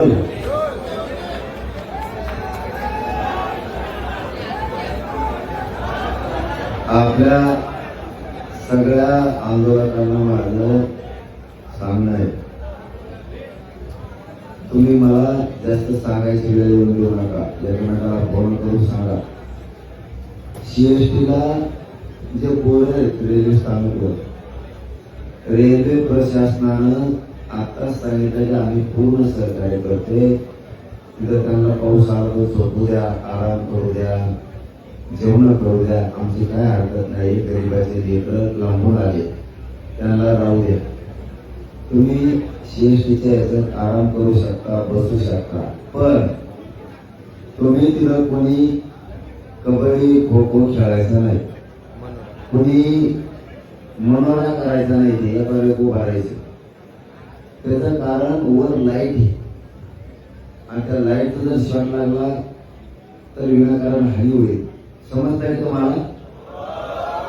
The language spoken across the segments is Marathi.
आपल्या सगळ्या आंदोलकांना माझं सांगणं आहे, तुम्ही मला जास्त सांगायची वेळ येऊन देऊ नका. एकमेकाला फोन करून सांगा. सीएसटीला जे बोर्ड आहेत रेल्वे स्थानकवर, रेल्वे प्रशासनानं आता सांगितलं की आम्ही पूर्ण सहकार्य करते. तिथं त्यांना पाऊस आला तर झोपू द्या, आराम करू द्या, जेवण करू द्या, आमची काय हरकत नाही. गरीबाचे लेकरं लांबून आले, त्यांना राहू द्या. तुम्ही सीएसटीच्या याच्यात आराम करू शकता, बसू शकता, पण तुम्ही तिथं कोणी कबड्डी खो खो खेळायचं नाही, कोणी मनोरा करायचा नाही. ते एका उभा राहायचं. त्याचं कारण वर लाईट आहे आणि त्या लाईटचा जर शॉट लागला तर विनाकारण हानी होईल. समजताय तुम्हाला?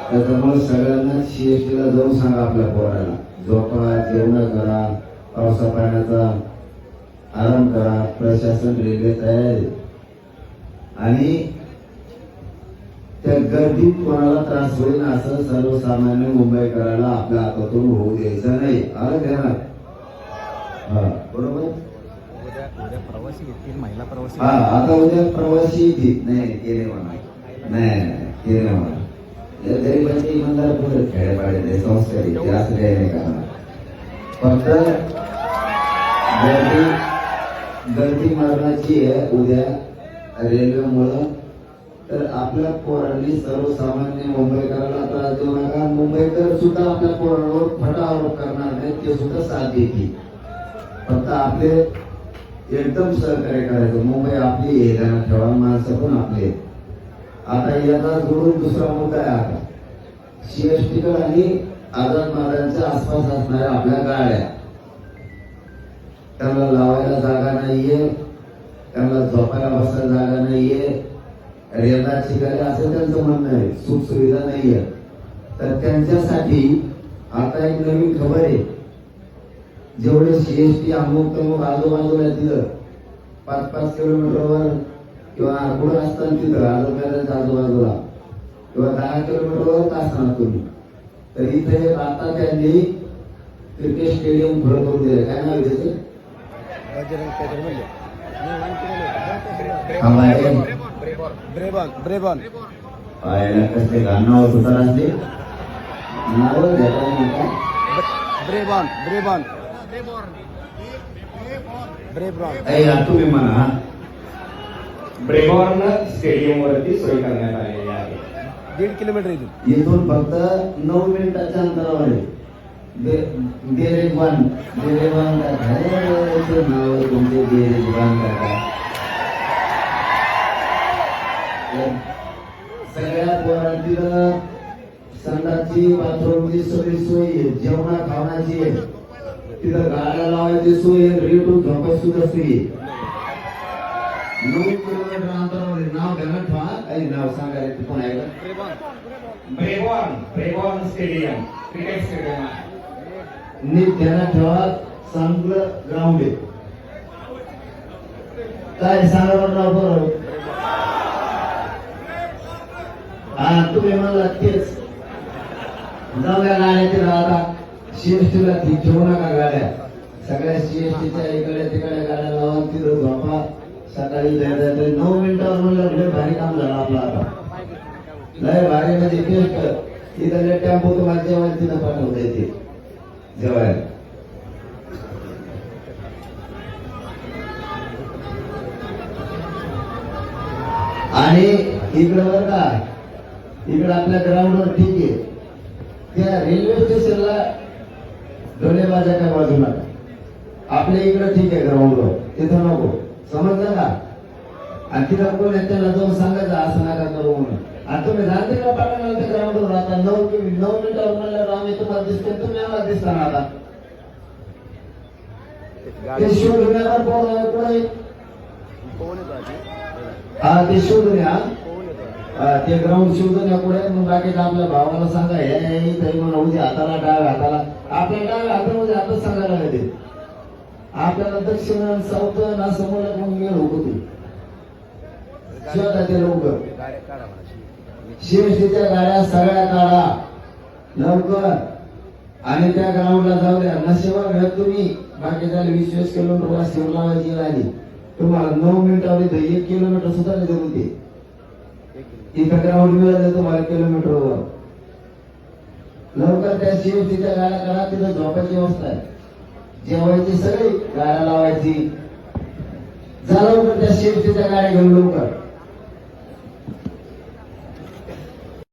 त्याच्यामुळे सगळ्यांना सीएसटीला जाऊन सांगा आपल्या पोराला झोपा, जेवण करा, पावसा पाण्याचा आराम करा. प्रशासन रेल्वे तयार आहे आणि त्या गर्दीत कोणाला त्रास होईल असं सर्वसामान्य मुंबईकराला आपल्या हातातून होऊ द्यायचं नाही. आलं ध्यानात? हा, बरोबर. प्रवासी येतील, महिला प्रवासी. हा, आता उद्या प्रवासी येतील. नाही केले म्हणा, नाही केले म्हणा. गरीबांचे इमानदार पुढे खेड्यापाड्याचे संस्कारी ते असं काही नाही करणार. फक्त गर्दी मारण्याची आहे उद्या रेल्वेमुळं. तर आपल्या पोरांनी सर्वसामान्य मुंबईकरांना त्रास देऊ नका. मुंबईकर सुद्धा आपल्या पोरांवर फटा आरोप करणार नाही, ते सुद्धा साथ देतील. फक्त आपले एकदम सहकार्य करायचं. मुंबई आपली हे ध्यानात ठेवा, माणसं पण आपले. आता याचा जोडून दुसरा मुद्दा आहे. आता सीएसटीकडे आणि आझाद मैदानाच्या आसपास असणाऱ्या आपल्या गाड्या, त्यांना लावायला जागा नाहीये, त्यांना झोपायला बसायला जागा नाहीये, रेल्वेची गाडी असं त्यांचं म्हणणं आहे, सुख सुविधा नाहीये. तर त्यांच्यासाठी आता एक नवीन खबर आहे. जेवढे सीएसटी अमुक तमुक आजूबाजूला तिथं 5-5 किलोमीटरवर किंवा पुढे असताना तिथं आजूबाजूच्या आजूबाजूला किंवा 10 किलोमीटरवर असताना तुम्ही, तर इथे आता त्यांनी क्रिकेट स्टेडियम खुलं करून दिलं. काय नाव त्याचं? ब्रेबॉन. कसले गाणं सुद्धा असते नाव घ्यायला. ब्रेबॉन तुम्ही म्हणा. ब्रेबॉर्न स्टेडियम वरती सोय करण्यात आलेली आहे. 1.5 किलोमीटर इथून फक्त 9 मिनिटाच्या अंतरावर आहे. बेरेजबान नाव तुमचे बेरेजबान काका. सगळ्या पोरांतील संडासची, बाथरूमची सगळी सोय आहे, जेवणा खावण्याची आहे, तिथं गाड्या लावायची सोय आहे, रेटून झोपायची सुद्धा सोय आहे. 9 किलोमीटर अंतरावर नाव घ्यायला ठेवा. काही नाव सांगायला पण आहे का? ब्रेबॉर्न स्टेडियम क्रिकेट स्टेडियम आहे. नीट ध्यानात ठेवा. चांगलं ग्राउंड आहे. काय सांगा म्हणणार बरोबर? हा, तुम्ही म्हणला तेच. जाऊ द्या गाड्याचे राहता. सीएसटीला ठेवू नका गाड्या. सगळ्या सीएसटीच्या इकडे तिकडे गाड्या लावा, तिथं झोपा. सकाळी जायचं 9 मिनिटावर म्हणलं लय भारी काम झालं आपलं. आता लय भारी म्हणजे बेस्ट. इथं टेम्पो तुम्हाला जेवायला तिथं पाठवता येते जेवायला. आणि इकडं बरं का, इकडं आपल्या ग्राउंडवर ठीक आहे. त्या रेल्वे स्टेशनला ढोलेबाजाच्या बाजूला आपल्या इकडं ठीक आहे ग्राउंडवर, तिथं नको. समजलं का? आणि तिथं कोण त्याला जाऊन सांगायचं असं नका करू म्हणून. आणि तुम्ही जाणते का पाठवणार त्या ग्राउंडवर? आता 9 मिनिटावर म्हणल्यावर आम्ही तुम्हाला दिसते, तुम्ही आम्हाला दिसता ना. आता ते शोधून पुढे हा ते शोधून या, ते ग्राउंड शोधून या पुढे. मग बाकीच्या आपल्या भावाला सांगा हे म्हणून उद्या हाताला डाव्या हाताला, आपल्या डाव्या हातामध्ये हातच सांगायला लागते. आपल्याला दक्षिण आणि साऊथ ना समोर मग मेळ होते शोधा ते लवकर. गाड्या काढा म्हणा. शिवसेनेच्या गाड्या सगळ्या काढा लवकर आणि त्या ग्राउंडला जाऊ द्या. नशिबा मिळत तुम्ही बाकीच्या 20-20 किलोमीटर शिव लावायची आली तुम्हाला 9 मिनिटामध्ये 1 किलोमीटर सुद्धा नाही जमून ते इथं ग्राउंड मिळालं तुम्हाला किलोमीटरवर. लवकर त्या शिवसेनेच्या गाड्या काढा. तिथं झोपायची व्यवस्था आहे, जेवायची सगळी गाड्या लावायची. जा लवकर त्या शिवसेनेच्या गाड्या घेऊन लवकर.